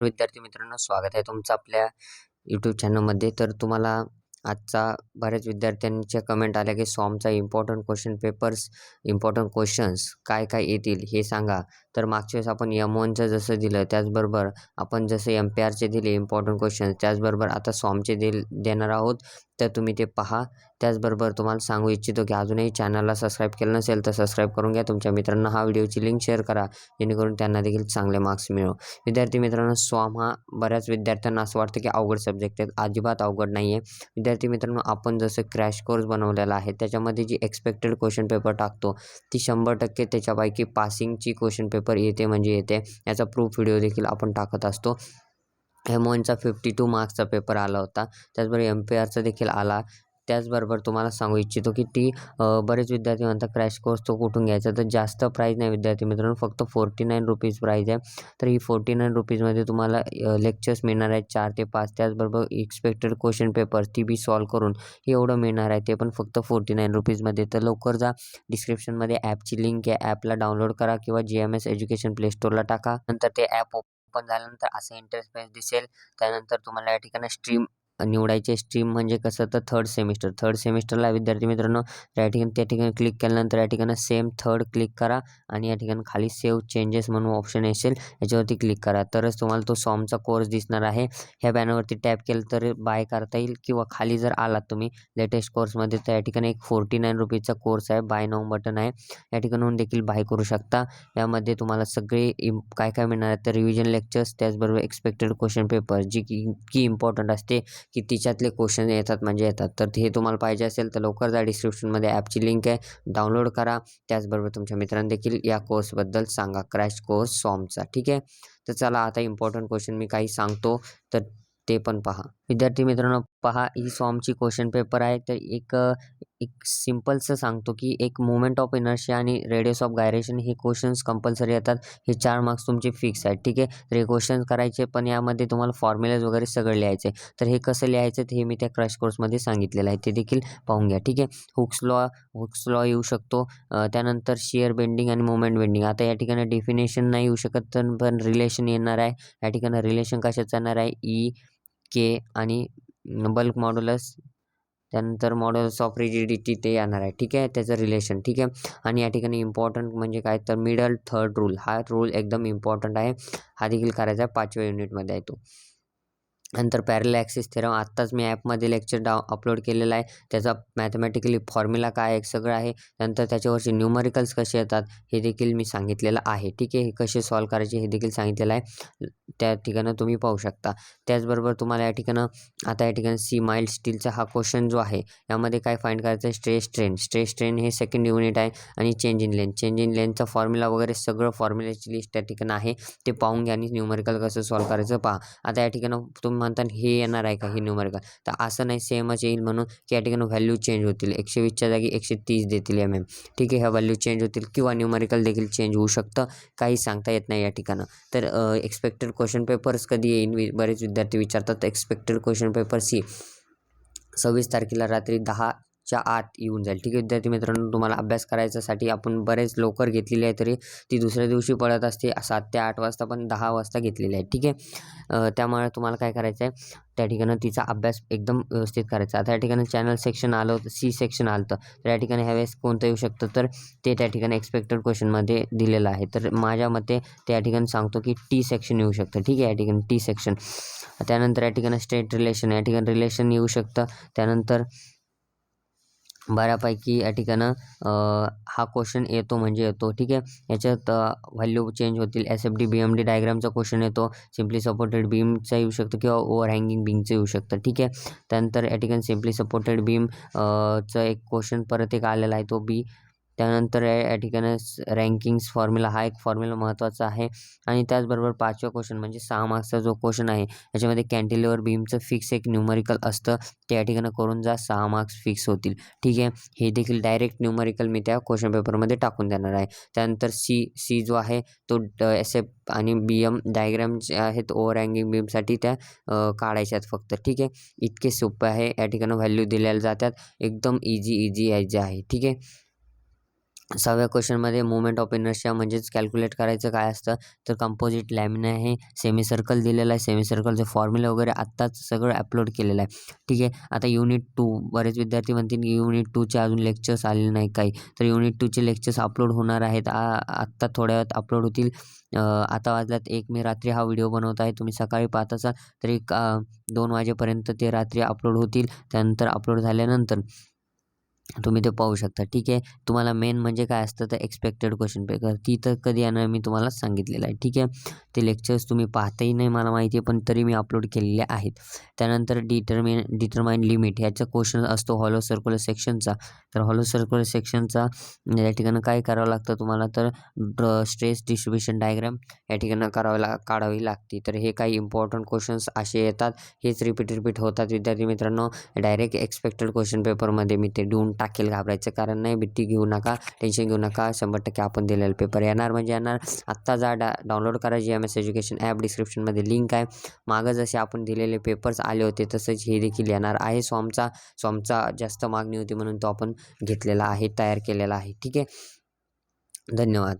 विद्यार्थी मित्रांनो, स्वागत आहे तुमचं आपल्या यूट्यूब चॅनलमध्ये. तर तुम्हाला आजचा बऱ्याच विद्यार्थ्यांच्या कमेंट आल्या की सॉमचा important question papers, important questions काय काय येतील हे सांगा. तर मागच्या वेळेस आपण M1चं जसं दिलं त्याचबरोबर आपण जसं MPRचे दिले इम्पॉर्टंट क्वेश्चन्स, त्याचबरोबर आता सॉमचे देणार आहोत. तर तुम्ही ते पहा. त्याचबरोबर तुम्हाला सांगू इच्छितो की अजूनही चॅनलला सबस्क्राईब केलं नसेल तर सबस्क्राईब करून घ्या. तुमच्या मित्रांना हा व्हिडिओची लिंक शेअर करा, जेणेकरून त्यांना देखील चांगले मार्क्स मिळो. विद्यार्थी मित्रांनो, सॉम हा बऱ्याच विद्यार्थ्यांना असं वाटतं की अवघड सब्जेक्ट आहे. अजिबात अवघड नाही आहे. विद्यार्थी मित्रांनो, आपण जसं क्रॅश कोर्स बनवलेला आहे त्याच्यामध्ये जी एक्सपेक्टेड क्वेश्चन पेपर टाकतो ती 100% त्याच्यापैकी पासिंगची क्वेश्चन पेपर येते म्हणजे येते. याचा प्रूफ व्हिडिओ देखील आपण टाकत असतो. M1चा 52 मार्क्सचा पेपर आला होता. त्याचबरोबर MPRचा देखील आला. त्याचबरोबर तुम्हाला सांगू इच्छितो की बरेच विद्यार्थी म्हणतात क्रॅश कोर्स तो कुठून घ्यायचा. तर जास्त प्राईज नाही विद्यार्थी मित्रांनो, फक्त ₹49 प्राईज आहे. तर ही ₹49मध्ये तुम्हाला लेक्चर्स मिळणार आहेत 4 ते 5. त्याचबरोबर एक्सपेक्टेड क्वेश्चन पेपर ती बी सॉल्व करून हे एवढं मिळणार आहे, ते पण फक्त ₹49मध्ये. तर लवकर जा, डिस्क्रिप्शनमध्ये ॲपची लिंक आहे. ॲपला डाउनलोड करा किंवा GMS एज्युकेशन प्ले स्टोअरला टाका. नंतर ते ॲप ओपन झाल्यानंतर असं इंटरफेस दिसेल. त्यानंतर तुम्हाला या ठिकाणी स्ट्रीम निवडायचे. स्ट्रीम म्हणजे कसं, तर थर्ड सेमिस्टरला विद्यार्थी मित्रांनो त्या ठिकाणी क्लिक केल्यानंतर या ठिकाणी सेम थर्ड क्लिक करा आणि या ठिकाणी खाली सेव्ह चेंजेस म्हणून ऑप्शन असेल, याच्यावरती क्लिक करा. तरच तुम्हाला तो सॉमचा कोर्स दिसणार आहे. ह्या बॅनरवरती टॅप केलं तर बाय करता येईल, किंवा खाली जर आलात तुम्ही लेटेस्ट कोर्समध्ये तर या ठिकाणी एक ₹49चा कोर्स आहे, बाय नाऊ बटन आहे. या ठिकाणून देखील बाय करू शकता. यामध्ये तुम्हाला सगळे काय काय मिळणार आहे, तर रिव्हिजन लेक्चर्स, त्याचबरोबर एक्सपेक्टेड क्वेश्चन पेपर जी की इम्पॉर्टंट असते की तिच्यातले क्वेश्चन येतात म्हणजे येतात. तर हे तुम्हाला पाहिजे असेल तर लवकर जा, डिस्क्रिप्शनमध्ये ॲपची लिंक आहे, डाउनलोड करा. त्याचबरोबर तुमच्या मित्रांना देखील या कोर्सबद्दल सांगा, क्रॅश कोर्स सॉमचा. ठीक आहे. तर चला आता इम्पॉर्टंट क्वेश्चन मी काही सांगतो तर ते पण पहा. विद्यार्थी मित्रांनो पहा, ही सॉमची क्वेश्चन पेपर आहे. तर एक सिम्पलचं सांगतो की एक मोमेंट ऑफ इनर्शिया आणि रेडियस ऑफ गायरेशन हे क्वेश्चन्स कंपल्सरी येतात. हे 4 मार्क्स तुमचे फिक्स आहेत. ठीक आहे. तर हे क्वेश्चन्स करायचे, पण यामध्ये तुम्हाला फॉर्म्युलाज वगैरे सगळं लिहायचे. तर हे कसं लिहायचं ते मी त्या क्रॅश कोर्समध्ये सांगितलेलं आहे, ते देखील पाहून घ्या. ठीक आहे. हुक्स लॉ येऊ शकतो. त्यानंतर शिअर बेंडिंग आणि मोमेंट बेंडिंग. आता या ठिकाणी डेफिनेशन नाही येऊ शकत, तर पण रिलेशन येणार आहे. या ठिकाणी रिलेशन कशाचं येणार आहे, के आणि बल्क मॉड्युलस, त्यानंतर मॉड्युलस ऑफ रिजिडिटी ते येणार आहे. ठीक आहे, त्याचं रिलेशन. ठीक आहे. आणि या ठिकाणी इम्पॉर्टंट म्हणजे काय, तर मिडल थर्ड रूल, हा रूल एकदम इम्पॉर्टंट आहे. हा देखील करायचा आहे, 5व्या युनिटमध्ये आहे तो. नंतर पॅरलल ॲक्सिस थेरम आत्ताच मी ॲपमध्ये लेक्चर अपलोड केलेला आहे. त्याचा मॅथमॅटिकली फॉर्म्युला काय आहे सगळं आहे. नंतर त्याच्यावरचे न्यूमरिकल्स कसे येतात हे देखील मी सांगितलेलं आहे. ठीक आहे. हे कसे सॉल्व करायचे हे देखील सांगितलेलं आहे, त्या ठिकाणं तुम्ही पाहू शकता. त्याचबरोबर तुम्हाला या ठिकाणं आता या ठिकाणी सी माइल्ड स्टीलचा हा क्वेश्चन जो आहे यामध्ये काय फाइंड करायचं आहे, स्ट्रेस स्ट्रेन हे सेकंड युनिट आहे. आणि चेंज इन लेंथचा फॉर्म्युला वगैरे सगळं फॉर्म्युल्याची लिस्ट त्या ठिकाणी आहे, ते पाहून घ्या आणि न्यूमरिकल कसं सॉल्व करायचं पहा. आता या ठिकाणी तुम्ही म्हणता हे येणार आहे का हे न्यूमरिकल, तर असं नाही, सेमच येईल म्हणून की या ठिकाणी व्हॅल्यू चेंज होतील. 120च्या जागी 130 देतील ठीक आहे. ह्या व्हॅल्यू चेंज होतील किंवा न्यूमरिकल देखील चेंज होऊ शकतं, काही सांगता येत नाही या ठिकाणं. तर एक्सपेक्टेड क्वेश्चन पेपर्स कधी येईल बरेच विद्यार्थी विचारतात. एक्सपेक्टेड क्वेश्चन पेपर 26 तारखेला रात्री 10च्या आत येऊन जाईल. ठीक आहे विद्यार्थी मित्रांनो, तुम्हाला अभ्यास करायच्यासाठी आपण बरेच लवकर घेतलेली आहे, तरी ती दुसऱ्या दिवशी पडत असते 7 ते 8 वाजता, पण 10 वाजता घेतलेली आहे. ठीक आहे. त्यामुळे तुम्हाला काय करायचं आहे, त्या ठिकाणी तिचा अभ्यास एकदम व्यवस्थित करायचा. आता या ठिकाणी चॅनल सेक्शन आलं होतं, C सेक्शन आलं होतं, तर या ठिकाणी ह्यावेळेस कोणतं येऊ शकतं, तर ते त्या ठिकाणी एक्सपेक्टेड क्वेश्चनमध्ये दिलेलं आहे. तर माझ्या मते त्या ठिकाणी सांगतो की T सेक्शन येऊ शकतं. ठीक आहे. या ठिकाणी T सेक्शन. त्यानंतर या ठिकाणी स्टेट रिलेशन, या ठिकाणी रिलेशन येऊ शकतं. त्यानंतर बऱ्यापैकी या ठिकाणं हा क्वेश्चन येतो म्हणजे येतो. ठीक आहे. याच्यात व्हॅल्यू चेंज होतील. SFD BMD डायग्रामचा क्वेश्चन येतो. सिम्पली सपोर्टेड बीमचा येऊ शकतो किंवा ओव्हर हँगिंग बीमचं येऊ शकतं. ठीक आहे. त्यानंतर या ठिकाणी सिम्पली सपोर्टेड बीम चा एक क्वेश्चन परत एक आलेला आहे, तो बी. त्यानंतर या ठिकाणी रँकिंग्स फॉर्म्युला, हा एक फॉर्म्युला महत्त्वाचा आहे. आणि त्याचबरोबर 5वा क्वेश्चन म्हणजे 6 मार्क्सचा जो क्वेश्चन आहे याच्यामध्ये कॅन्टिलिव्हर बीमचं फिक्स एक न्यूमरिकल असतं, ते या ठिकाणी करून जा, 6 मार्क्स फिक्स होतील. ठीक आहे. हे देखील डायरेक्ट न्यूमरिकल मी त्या क्वेश्चन पेपरमध्ये टाकून देणार आहे. त्यानंतर सी जो आहे तो SF आणि BM डायग्राम जे आहेत ओव्हर हँगिंग बीमसाठी त्या काढायच्या आहेत फक्त. ठीक आहे. इतके सोपे आहे. या ठिकाणी व्हॅल्यू दिलेल्या जातात, एकदम इझी आहे. ठीक आहे. 6व्या क्वेश्चनमध्ये मोमेंट ऑफ इनर्शिया म्हणजेच कॅल्क्युलेट करायचं काय असतं, तर कंपोजिट लॅमिना आहे, सेमी सर्कल दिलेला आहे, सेमी सर्कलचे फॉर्म्युला वगैरे आत्ताच सगळं अपलोड केलेलं आहे. ठीक आहे. आता युनिट 2 बरेच विद्यार्थी म्हणतील की युनिट 2चे अजून लेक्चर्स आलेले नाही काही, तर युनिट 2चे लेक्चर्स अपलोड होणार आहेत. आत्ता थोड्या वेळात अपलोड होतील. आता वाजल्यात 1, मी रात्री हा व्हिडिओ बनवत आहे. तुम्ही सकाळी पाहत असाल तर 2 वाजेपर्यंत ते रात्री अपलोड होतील. त्यानंतर अपलोड झाल्यानंतर तुम्ही ते पाहू शकता. ठीक आहे. तुम्हाला मेन म्हणजे काय असतं तर एक्सपेक्टेड क्वेश्चन पेपर ती तर कधी येणार मी तुम्हाला सांगितलेलं आहे. ठीक आहे. ते लेक्चर्स तुम्ही पाहताही नाही मला माहिती आहे, पण तरी मी अपलोड केलेले आहेत. त्यानंतर डिटरमाइन लिमिट ह्याचा क्वेश्चन असतो हॉलो सर्क्युलर सेक्शनचा. तर हॉलो सर्क्युलर सेक्शनचा या ठिकाणी काय करावं लागतं तुम्हाला, तर स्ट्रेस डिस्ट्रिब्युशन डायग्राम या ठिकाणी काढावी लागते. तर हे काही इम्पॉर्टंट क्वेश्चन्स असे येतात, हेच रिपीट होतात विद्यार्थी मित्रांनो. डायरेक्ट एक्सपेक्टेड क्वेश्चन पेपरमध्ये मी ते देऊन टाकेल, घाबरायचं कारण नाही. भीती घेऊ नका, टेन्शन घेऊ नका. 100% आपण दिलेला पेपर येणार म्हणजे येणार. आत्ता जा डाउनलोड करा GMS एज्युकेशन ॲप, डिस्क्रिप्शनमध्ये लिंक आहे. मागं जसे आपण दिलेले पेपर्स आले होते तसंच हे देखील येणार आहे. सॉमचा जास्त मागणी होती म्हणून तो आपण घेतलेला आहे, तयार केलेला आहे. ठीक आहे. धन्यवाद.